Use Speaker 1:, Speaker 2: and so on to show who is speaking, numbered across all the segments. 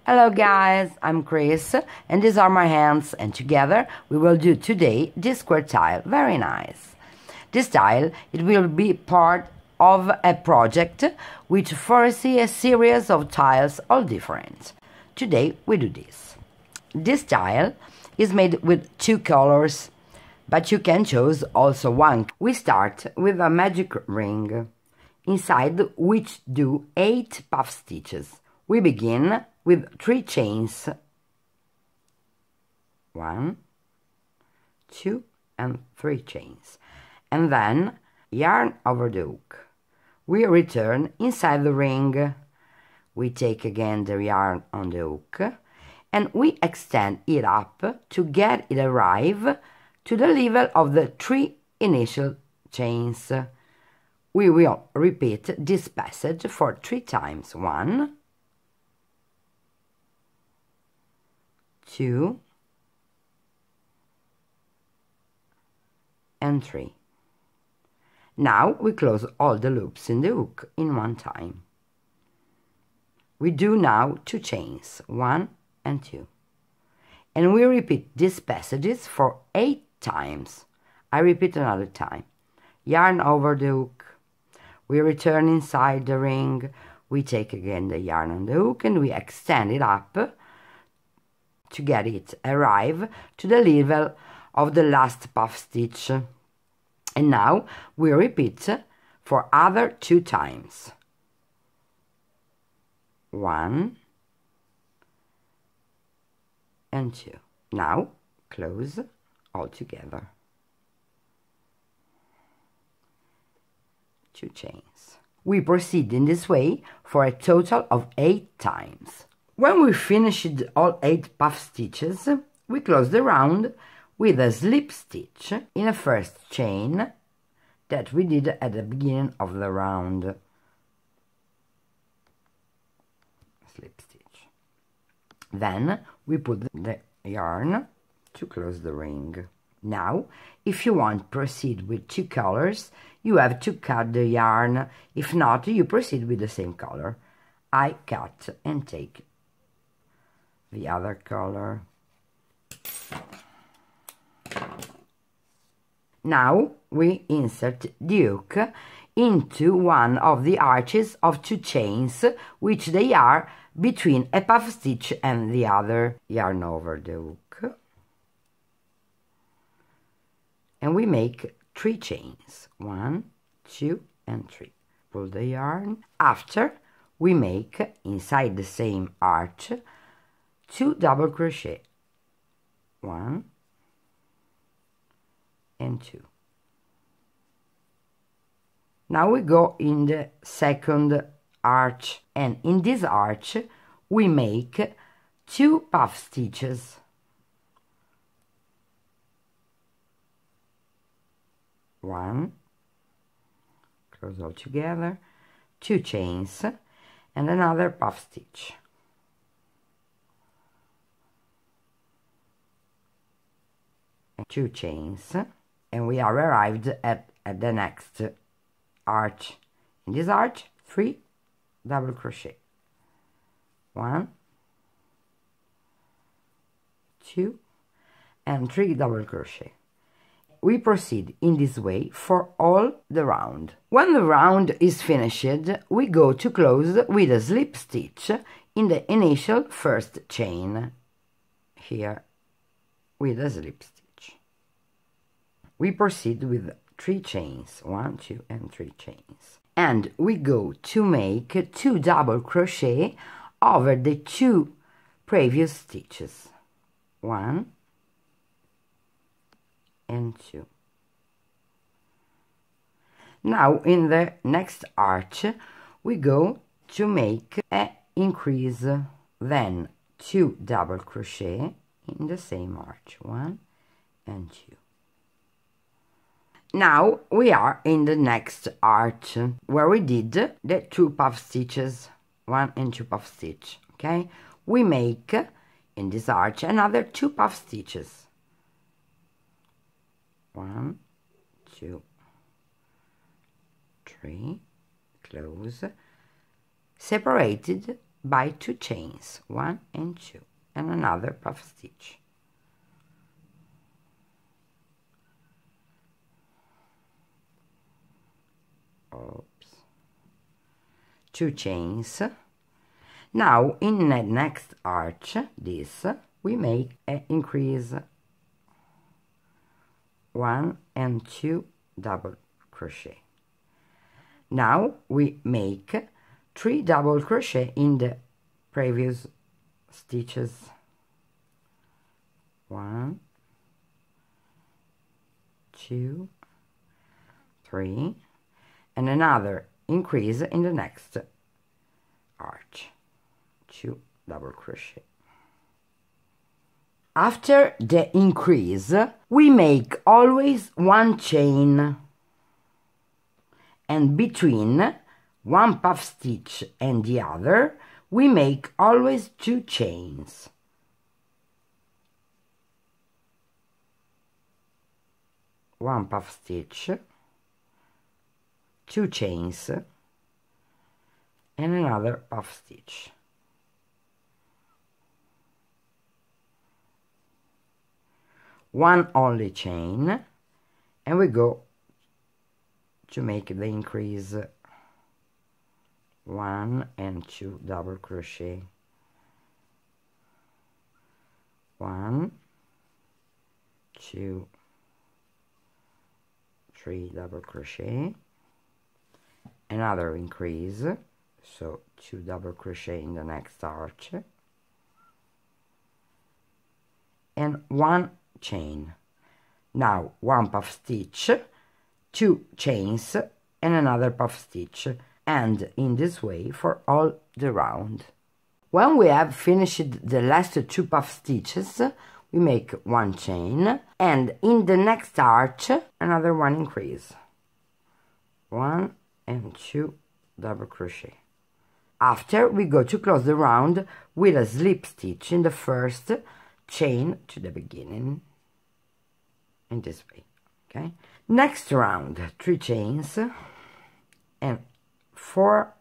Speaker 1: Hello guys, I'm Criss and these are my hands, and together we will do today this square tile. Very nice. This tile, it will be part of a project which foresees a series of tiles all different. Today we do this. This tile is made with 2 colors, but you can choose also one. We start with a magic ring, inside which do 8 puff stitches. We begin with 3 chains, 1, 2 and 3 chains, and then yarn over the hook. We return inside the ring. We take again the yarn on the hook and we extend it up to get it arrive to the level of the 3 initial chains. We will repeat this passage for 3 times. 1, 2 and 3. Now we close all the loops in the hook in one time. We do now 2 chains, 1 and 2. And we repeat these passages for 8 times. I repeat another time. Yarn over the hook. We return inside the ring. We take again the yarn on the hook and we extend it up to get it arrive to the level of the last puff stitch. And now we repeat for other 2 times. 1 and 2. Now close all together. 2 chains. We proceed in this way for a total of 8 times. When we finished all 8 puff stitches, we close the round with a slip stitch in the first chain that we did at the beginning of the round. Slip stitch. Then we put the yarn to close the ring. Now, if you want to proceed with 2 colors, you have to cut the yarn. If not, you proceed with the same color. I cut and take the other color. Now we insert the hook into one of the arches of 2 chains, which they are between a puff stitch and the other. Yarn over the hook. And we make 3 chains, 1, 2 and 3. Pull the yarn. After, we make inside the same arch 2 double crochet, 1 and 2. Now we go in the second arch, and in this arch we make 2 puff stitches, 1, close all together, 2 chains and another puff stitch. 2 chains, and we are arrived at the next arch. In this arch, 3 double crochet, 1, 2 and 3 double crochet. We proceed in this way for all the round. When the round is finished, we go to close with a slip stitch in the initial first chain, here with a slip stitch. We proceed with 3 chains, 1, 2 and 3 chains, and we go to make 2 double crochet over the 2 previous stitches, 1 and 2. Now in the next arch we go to make an increase, then 2 double crochet in the same arch, 1 and 2. Now we are in the next arch where we did the 2 puff stitches, 1 and 2 puff stitch. Okay, we make in this arch another 2 puff stitches, 1, 2, 3, close, separated by 2 chains, 1 and 2, and another puff stitch. Oops. 2 chains. Now in the next arch, this, we make an increase, 1 and 2 double crochet. Now we make 3 double crochet in the previous stitches. 1, 2, 3, and another increase in the next arch, 2 double crochet. After the increase, we make always 1 chain, and between one puff stitch and the other, we make always 2 chains. One puff stitch, 2 chains, and another puff stitch. One only chain, and we go to make the increase, 1 and 2 double crochet, 1, 2, 3 double crochet, another increase, so 2 double crochet in the next arch, and 1 chain. Now 1 puff stitch, 2 chains, and another puff stitch, and in this way for all the round. When we have finished the last 2 puff stitches, we make 1 chain, and in the next arch another 1 increase, 1 and 2 double crochet. After, we go to close the round with a slip stitch in the first chain to the beginning, in this way. Okay, next round, 3 chains and 4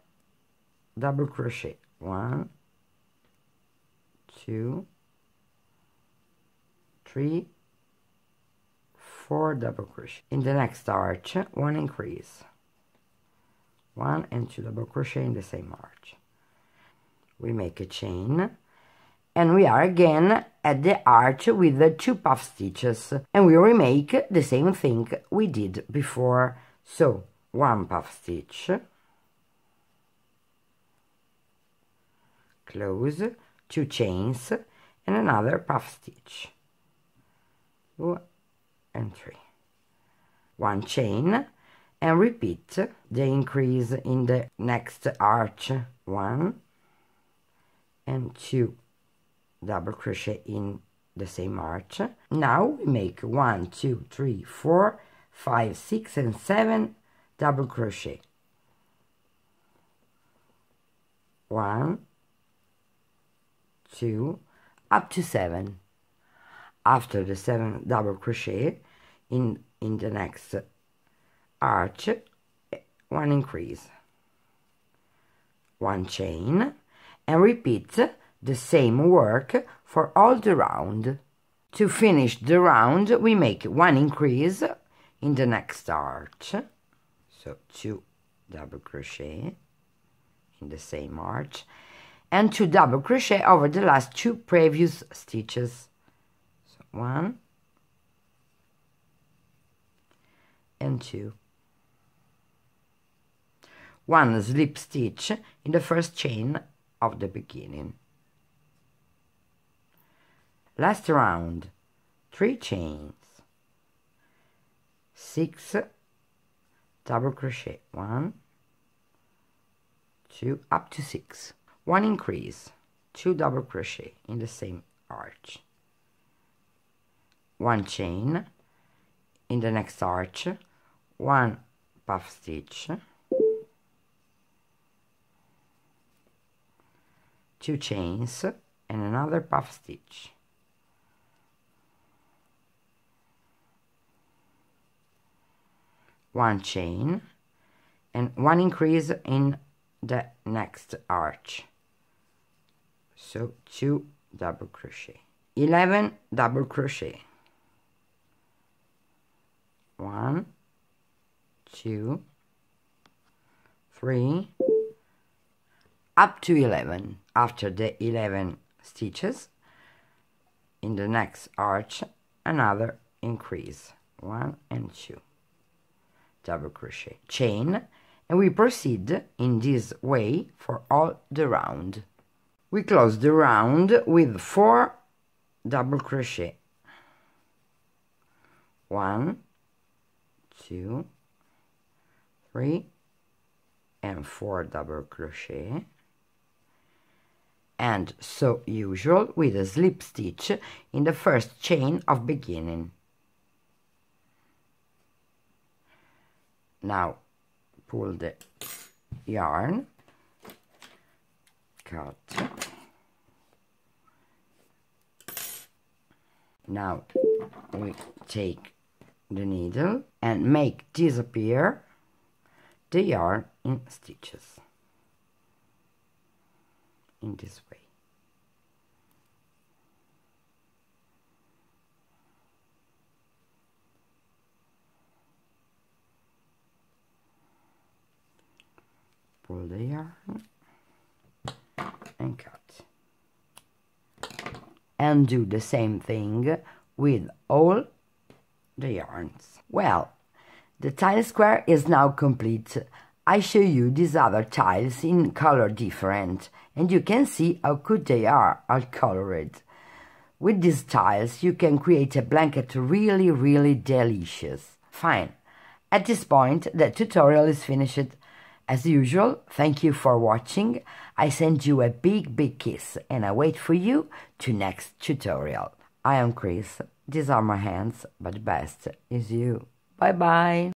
Speaker 1: double crochet, 1, 2, 3, 4 double crochet. In the next arch, 1 increase, 1 and 2 double crochet in the same arch. We make a chain, and we are again at the arch with the 2 puff stitches, and we remake the same thing we did before. So 1 puff stitch, close, 2 chains, and another puff stitch, 2 and 3, 1 chain, and repeat the increase in the next arch, 1 and 2 double crochet in the same arch. Now we make 1, 2, 3, 4, 5, 6, and 7 double crochet, 1, 2, up to 7. After the 7 double crochet in the next arch, 1 increase, 1 chain, and repeat the same work for all the round. To finish the round, we make 1 increase in the next arch, so 2 double crochet in the same arch, and 2 double crochet over the last 2 previous stitches, so 1 and 2. 1 slip stitch in the first chain of the beginning. Last round, 3 chains, 6 double crochet, 1, 2, up to 6, 1 increase, 2 double crochet in the same arch, 1 chain, in the next arch, 1 puff stitch, 2 chains, and another puff stitch, 1 chain, and 1 increase in the next arch, So 2 double crochet, 11 double crochet, 1, 2, 3, up to 11. After the 11 stitches, in the next arch, another increase, 1 and 2 double crochet, chain, and we proceed in this way for all the round. We close the round with 4 double crochet, 1, 2, 3, and 4 double crochet, and so usual with a slip stitch in the first chain of beginning. Now pull the yarn, cut. Now we take the needle and make disappear the yarn in stitches in this way. Pull the yarn and cut. And do the same thing with all the yarns. Well, the tile square is now complete. I show you these other tiles in color different, and you can see how good they are colored. With these tiles you can create a blanket really delicious. Fine. At this point the tutorial is finished. As usual, thank you for watching. I send you a big kiss and I wait for you to next tutorial. I am Criss. These are my hands, but the best is you. Bye bye.